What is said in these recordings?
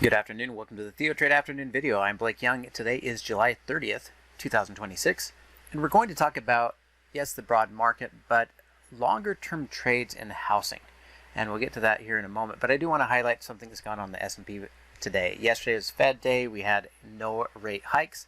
Good afternoon. Welcome to the TheoTrade afternoon video. I'm Blake Young. Today is July 30th, 2026, and we're going to talk about, yes, the broad market, but longer term trades in housing. And we'll get to that here in a moment, but I do want to highlight something that's gone on the S&P today. Yesterday was Fed day. We had no rate hikes,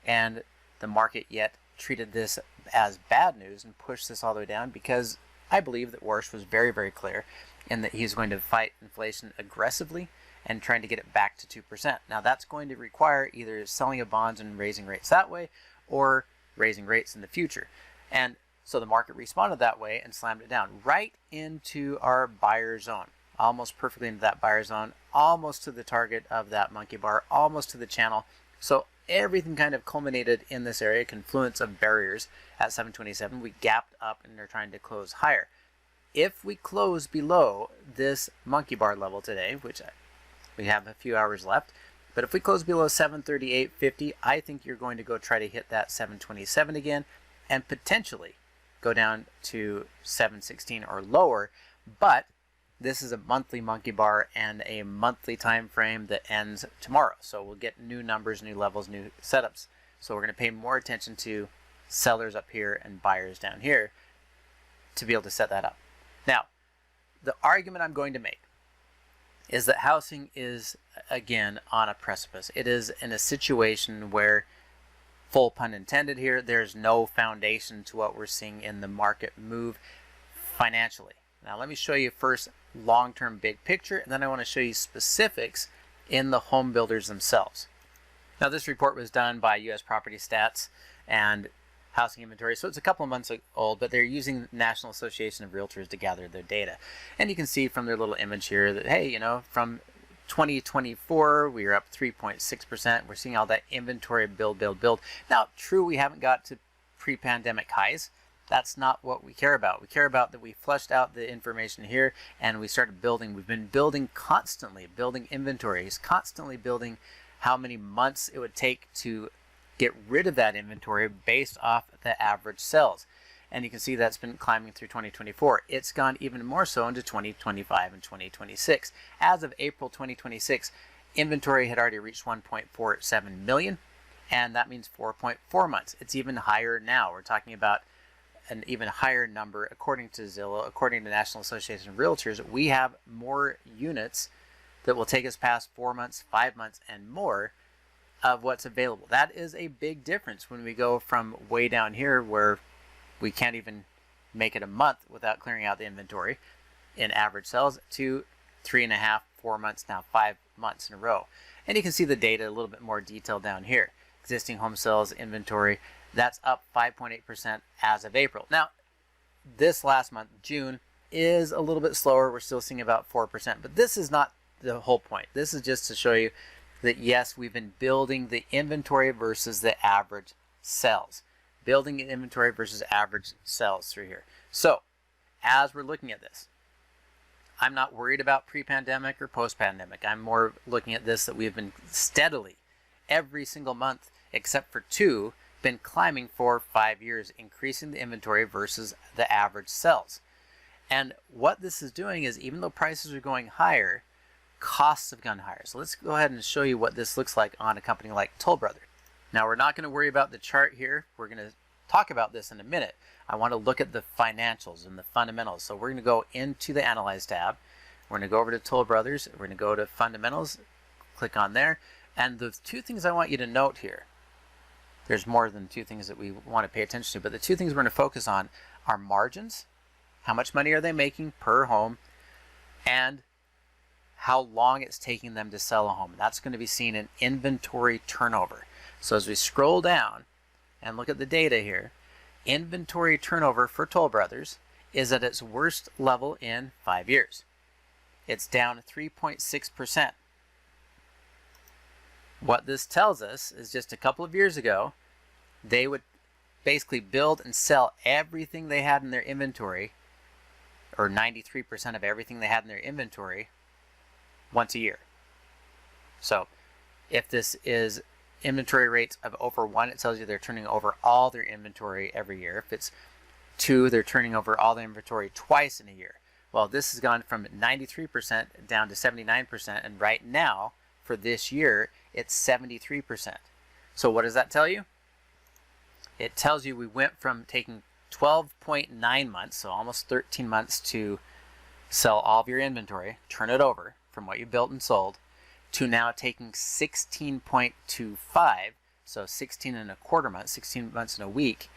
and the market yet treated this as bad news and pushed this all the way down because I believe that Warsh was very, very clear in that he's going to fight inflation aggressively and trying to get it back to 2%. Now that's going to require either selling of bonds and raising rates that way or raising rates in the future. And so the market responded that way and slammed it down right into our buyer zone, almost perfectly into that buyer zone, almost to the target of that monkey bar, almost to the channel. So everything kind of culminated in this area, confluence of barriers at 727. We gapped up and they're trying to close higher. If we close below this monkey bar level today, which we have a few hours left, but if we close below 738.50, I think you're going to go try to hit that 727 again and potentially go down to 716 or lower. But this is a monthly monkey bar and a monthly time frame that ends tomorrow. So we'll get new numbers, new levels, new setups. So we're going to pay more attention to sellers up here and buyers down here to be able to set that up. Now, the argument I'm going to make is that housing is, again, on a precipice. It is in a situation where, full pun intended here, there's no foundation to what we're seeing in the market move financially. Now let me show you first long-term big picture, and then I want to show you specifics in the home builders themselves. Now this report was done by U.S. Property Stats and Housing Inventory, so it's a couple of months old, but they're using the National Association of Realtors to gather their data. And you can see from their little image here that, hey, you know, from 2024, we are up 3.6%. We're seeing all that inventory build. Now, true, we haven't got to pre-pandemic highs. That's not what we care about. We care about that we flushed out the information here and we started building. We've been building constantly, building inventories, constantly building how many months it would take to get rid of that inventory based off the average sales. And you can see that's been climbing through 2024. It's gone even more so into 2025 and 2026. As of April 2026, inventory had already reached 1.47 million, and that means 4.4 months. It's even higher now. We're talking about an even higher number according to Zillow, according to the National Association of Realtors. We have more units that will take us past 4 months, 5 months, and more of what's available. That is a big difference when we go from way down here where we can't even make it a month without clearing out the inventory in average sales to 3.5, 4 months, now 5 months in a row. And you can see the data a little bit more detailed down here. Existing home sales inventory, that's up 5.8% as of April. Now, this last month, June, is a little bit slower. We're still seeing about 4%, but this is not the whole point. This is just to show you that yes, we've been building the inventory versus the average sales. Building inventory versus average sales through here. So, as we're looking at this, I'm not worried about pre-pandemic or post-pandemic. I'm more looking at this that we've been steadily, every single month, except for 2, been climbing for 5 years, increasing the inventory versus the average sales. And what this is doing is, even though prices are going higher, costs have gone higher. So let's go ahead and show you what this looks like on a company like Toll Brothers. Now we're not going to worry about the chart here. We're going to talk about this in a minute. I want to look at the financials and the fundamentals. So we're going to go into the Analyze tab. We're going to go over to Toll Brothers. We're going to go to Fundamentals, click on there. And the 2 things I want you to note here, there's more than 2 things that we want to pay attention to, but the 2 things we're going to focus on are margins, how much money are they making per home, and how long it's taking them to sell a home. That's going to be seen in inventory turnover. So as we scroll down and look at the data here, inventory turnover for Toll Brothers is at its worst level in 5 years. It's down 3.6%. What this tells us is just a couple of years ago, they would basically build and sell everything they had in their inventory, or 93% of everything they had in their inventory, once a year. So if this is inventory rates of over 1, it tells you they're turning over all their inventory every year. If it's 2, they're turning over all the inventory twice in a year. Well, this has gone from 93% down to 79%, and right now for this year, it's 73%. So what does that tell you? It tells you we went from taking 12.9 months, so almost 13 months to sell all of your inventory, turn it over from what you built and sold, to now taking 16.25, so 16 and a quarter months, 16 months and a week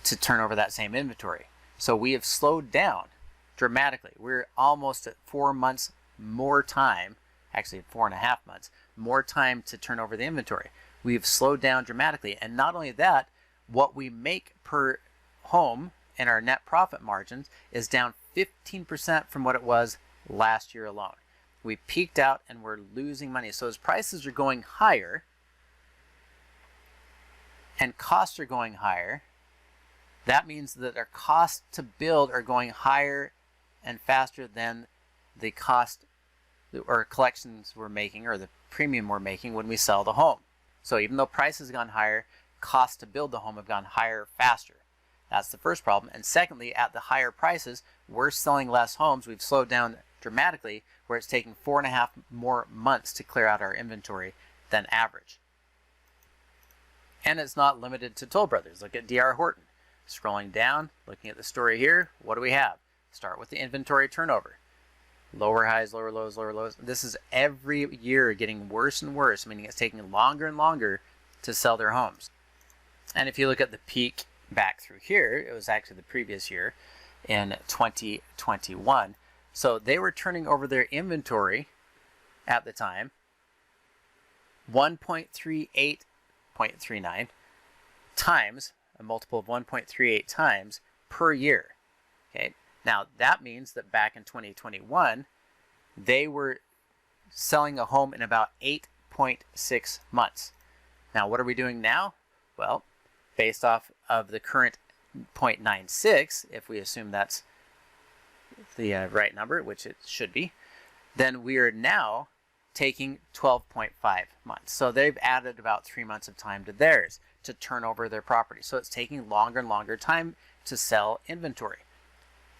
to turn over that same inventory. So we have slowed down dramatically. We're almost at 4 months more time, actually 4.5 months, more time to turn over the inventory. We've slowed down dramatically. And not only that, what we make per home and our net profit margins is down 15% from what it was last year alone. We peaked out and we're losing money. So as prices are going higher and costs are going higher, that means that our costs to build are going higher and faster than the cost or collections we're making or the premium we're making when we sell the home. So even though prices have gone higher, costs to build the home have gone higher faster. That's the first problem. And secondly, at the higher prices, we're selling less homes. We've slowed down dramatically, where it's taking 4.5 more months to clear out our inventory than average. And it's not limited to Toll Brothers. Look at DR Horton. Scrolling down, looking at the story here, what do we have? Start with the inventory turnover. Lower highs, lower lows, lower lows. This is every year getting worse and worse, meaning it's taking longer and longer to sell their homes. And if you look at the peak back through here, it was actually the previous year in 2021. So they were turning over their inventory at the time 1.38.39 times, a multiple of 1.38 times per year. Okay, now that means that back in 2021, they were selling a home in about 8.6 months. Now, what are we doing now? Well, based off of the current 0.96, if we assume that's the right number, which it should be, then we are now taking 12.5 months. So they've added about 3 months of time to theirs to turn over their property. So it's taking longer and longer time to sell inventory.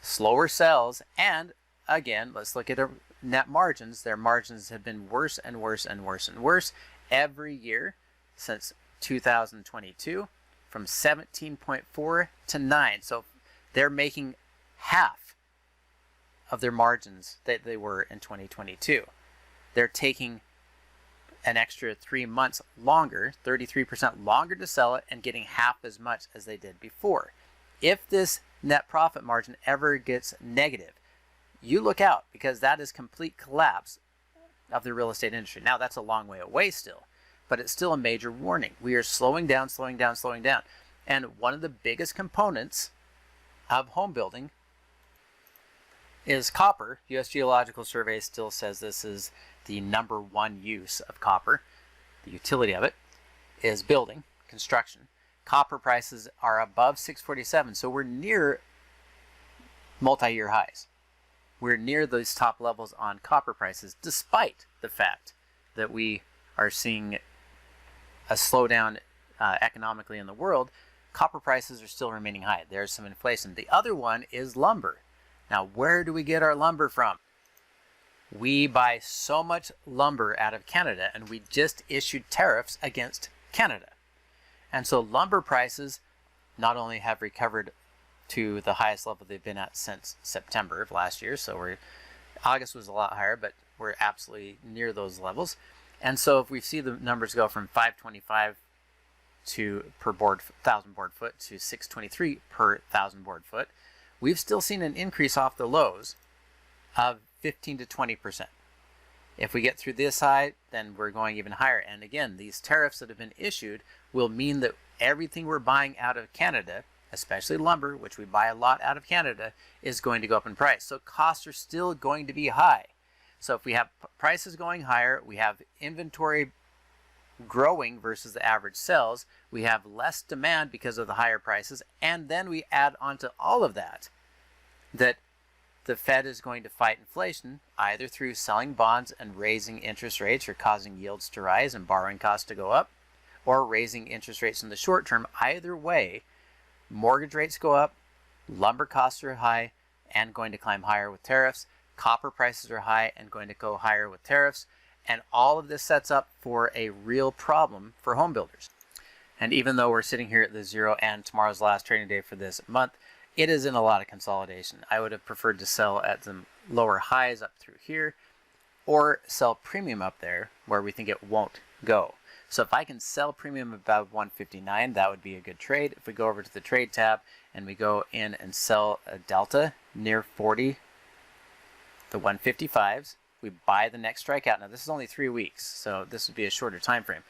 Slower sales, and again, let's look at their net margins. Their margins have been worse and worse and worse and worse every year since 2022, from 17.4 to 9. So they're making half of their margins that they were in 2022. They're taking an extra 3 months longer, 33% longer to sell it, and getting half as much as they did before. If this net profit margin ever gets negative, you look out, because that is complete collapse of the real estate industry. Now, that's a long way away still, but it's still a major warning. We are slowing down, slowing down, slowing down. And one of the biggest components of home building is copper. U.S. Geological Survey still says this is the #1 use of copper. The utility of it is building, construction. Copper prices are above 647, so we're near multi-year highs. We're near those top levels on copper prices, despite the fact that we are seeing a slowdown economically in the world. Copper prices are still remaining high. There's some inflation. The other one is lumber. Now, where do we get our lumber from? We buy so much lumber out of Canada, and we just issued tariffs against Canada. And so lumber prices not only have recovered to the highest level they've been at since September of last year, so August was a lot higher, but we're absolutely near those levels. And so if we see the numbers go from 525 per board 1,000 board foot to 623 per 1,000 board foot, we've still seen an increase off the lows of 15 to 20%. If we get through this high, then we're going even higher. And again, these tariffs that have been issued will mean that everything we're buying out of Canada, especially lumber, which we buy a lot out of Canada, is going to go up in price. So costs are still going to be high. So if we have prices going higher, we have inventory growing versus the average sales, we have less demand because of the higher prices, and then we add onto all of that the Fed is going to fight inflation either through selling bonds and raising interest rates or causing yields to rise and borrowing costs to go up, or raising interest rates in the short term. Either way, mortgage rates go up, lumber costs are high and going to climb higher with tariffs, copper prices are high and going to go higher with tariffs, And all of this sets up for a real problem for home builders. And even though we're sitting here at the 0 and tomorrow's last trading day for this month, it is in a lot of consolidation. I would have preferred to sell at some lower highs up through here, or sell premium up there where we think it won't go. So if I can sell premium above 159, that would be a good trade. If we go over to the trade tab and we go in and sell a delta near 40, the 155s, we buy the next strikeout. Now this is only 3 weeks, so this would be a shorter time frame.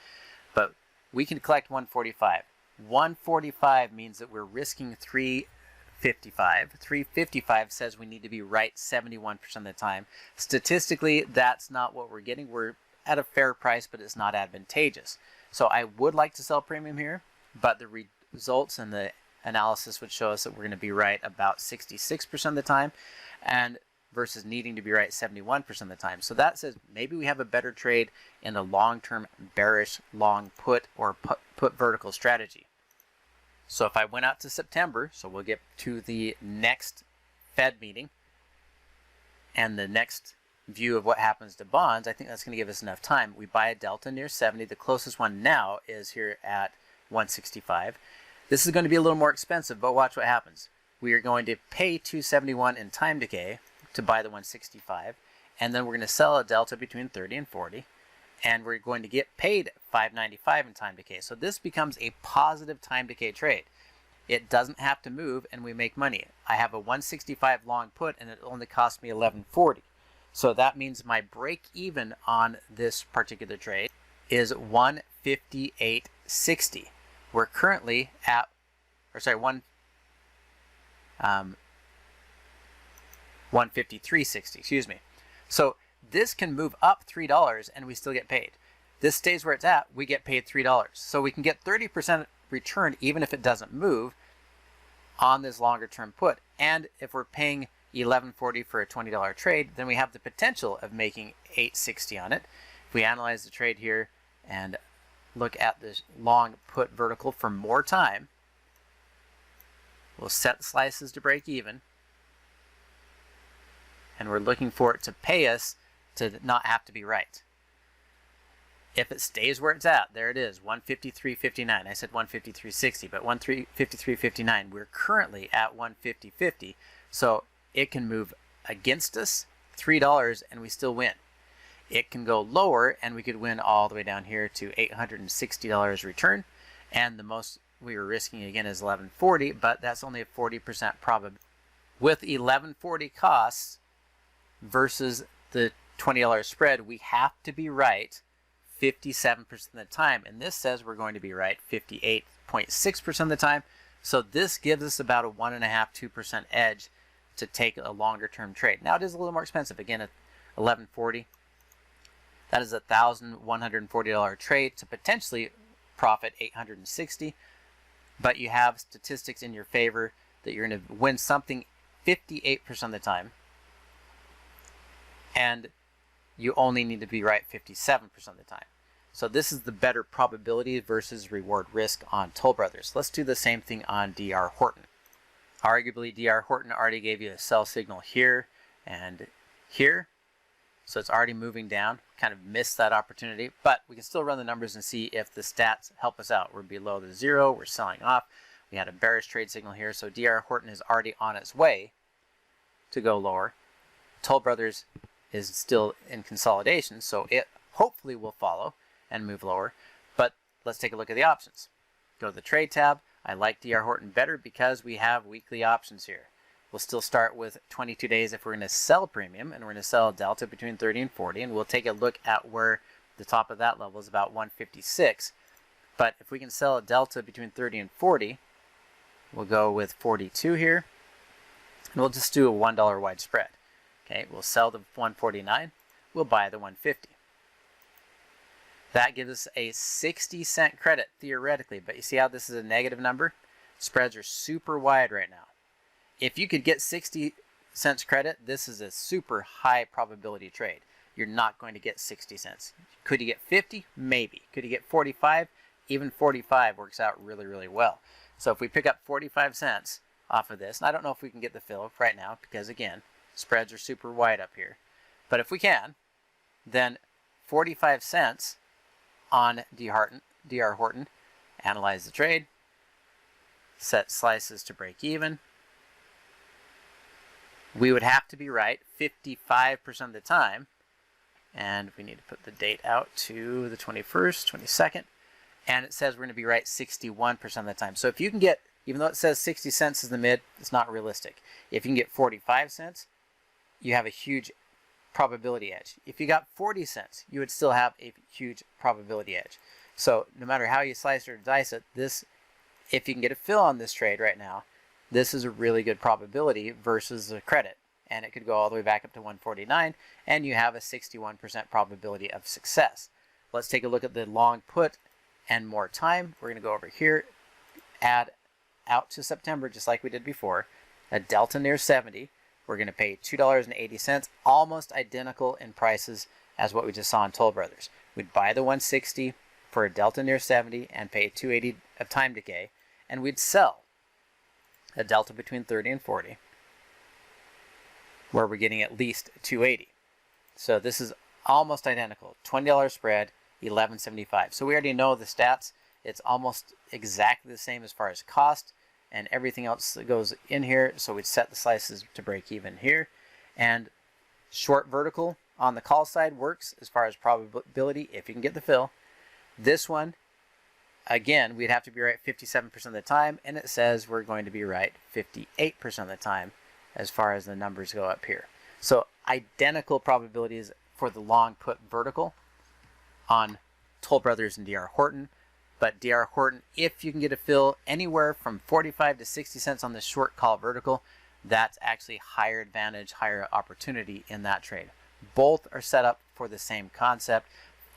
But we can collect 145. 145 means that we're risking 355. 355 says we need to be right 71% of the time. Statistically, that's not what we're getting. We're at a fair price, but it's not advantageous. So I would like to sell premium here, but the results and the analysis would show us that we're going to be right about 66% of the time, and versus needing to be right 71% of the time. So that says maybe we have a better trade in the long-term bearish long put or put vertical strategy. So if I went out to September, so we'll get to the next Fed meeting and the next view of what happens to bonds, I think that's going to give us enough time. We buy a delta near 70. The closest one now is here at 165. This is going to be a little more expensive, but watch what happens. We are going to pay 271 in time decay to buy the 165, and then we're going to sell a delta between 30 and 40, and we're going to get paid 595 in time decay. So this becomes a positive time decay trade. It doesn't have to move, and we make money. I have a 165 long put, and it only cost me 1140. So that means my break even on this particular trade is 158.60. We're currently at, or sorry, 153.60, excuse me. So this can move up $3 and we still get paid. This stays where it's at, we get paid $3. So we can get 30% return even if it doesn't move on this longer term put. And if we're paying $11.40 for a $20 trade, then we have the potential of making $8.60 on it. If we analyze the trade here and look at this long put vertical for more time, we'll set slices to break even. And we're looking for it to pay us to not have to be right. If it stays where it's at, there it is, 153.59. I said 153.60, but 153.59. We're currently at 150.50, so it can move against us $3 and we still win. It can go lower and we could win all the way down here to $860 return, and the most we were risking again is 1140, but that's only a 40% probability. With 1140 costs versus the $20 spread, we have to be right 57% of the time, and this says we're going to be right 58.6% of the time. So this gives us about a 1.5–2% edge to take a longer term trade. Now it is a little more expensive. Again, at 1140, that is a $1,140 trade to potentially profit 860, but you have statistics in your favor that you're going to win something 58% of the time, and you only need to be right 57% of the time. So this is the better probability versus reward risk on Toll Brothers. Let's do the same thing on DR Horton. Arguably, DR Horton already gave you a sell signal here and here, so it's already moving down. Kind of missed that opportunity, but we can still run the numbers and see if the stats help us out. We're below the 0, we're selling off. We had a bearish trade signal here, so DR Horton is already on its way to go lower. Toll Brothers is still in consolidation, so it hopefully will follow and move lower. But let's take a look at the options. Go to the trade tab. I like DR Horton better because we have weekly options here. We'll still start with 22 days if we're going to sell premium, and we're going to sell a delta between 30 and 40, and we'll take a look at where the top of that level is about 156. But if we can sell a delta between 30 and 40, we'll go with 42 here, and we'll just do a $1 wide spread. Okay, we'll sell the 149, we'll buy the 150. That gives us a 60-cent credit theoretically, but you see how this is a negative number? Spreads are super wide right now. If you could get 60 cents credit, this is a super high probability trade. You're not going to get 60 cents. Could you get 50? Maybe. Could you get 45? Even 45 works out really, really well. So if we pick up 45 cents off of this, and I don't know if we can get the fill right now because, again, spreads are super wide up here. But if we can, then 45 cents on DR Horton, analyze the trade, set slices to break even. We would have to be right 55% of the time, and we need to put the date out to the 21st, 22nd, and it says we're going to be right 61% of the time. So if you can get, even though it says 60 cents is the mid, it's not realistic. If you can get 45 cents, you have a huge probability edge. If you got 40 cents, you would still have a huge probability edge. So no matter how you slice or dice it, this, if you can get a fill on this trade right now, this is a really good probability versus a credit. And it could go all the way back up to 149, and you have a 61% probability of success. Let's take a look at the long put and more time. We're going to go over here, add out to September, just like we did before, a delta near 70. We're going to pay $2.80, almost identical in prices as what we just saw in Toll Brothers. We'd buy the 160 for a delta near 70 and pay $2.80 of time decay, and we'd sell a delta between 30 and 40, where we're getting at least $2.80. So this is almost identical. $20 spread, $11.75. So we already know the stats. It's almost exactly the same as far as cost and everything else that goes in here. So we'd set the slices to break even here. And short vertical on the call side works as far as probability if you can get the fill. This one, again, we'd have to be right 57% of the time, and it says we're going to be right 58% of the time as far as the numbers go up here. So identical probabilities for the long put vertical on Toll Brothers and DR Horton. But DR Horton, if you can get a fill anywhere from 45 to 60 cents on the short call vertical, that's actually higher advantage, higher opportunity in that trade. Both are set up for the same concept.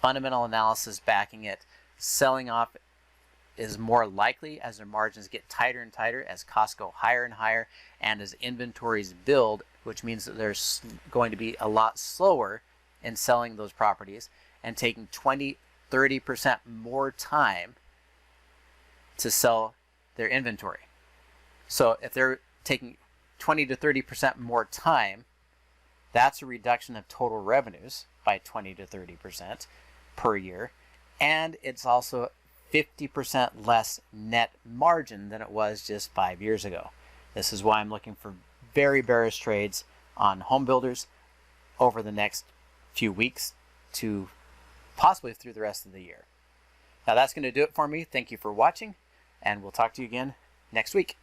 Fundamental analysis backing it. Selling off is more likely as their margins get tighter and tighter, as costs go higher and higher, and as inventories build, which means that they're going to be a lot slower in selling those properties and taking 20-30% more time to sell their inventory. So if they're taking 20 to 30% more time, that's a reduction of total revenues by 20 to 30% per year, and it's also 50% less net margin than it was just 5 years ago. This is why I'm looking for very bearish trades on home builders over the next few weeks to possibly through the rest of the year. Now that's going to do it for me. Thank you for watching, and we'll talk to you again next week.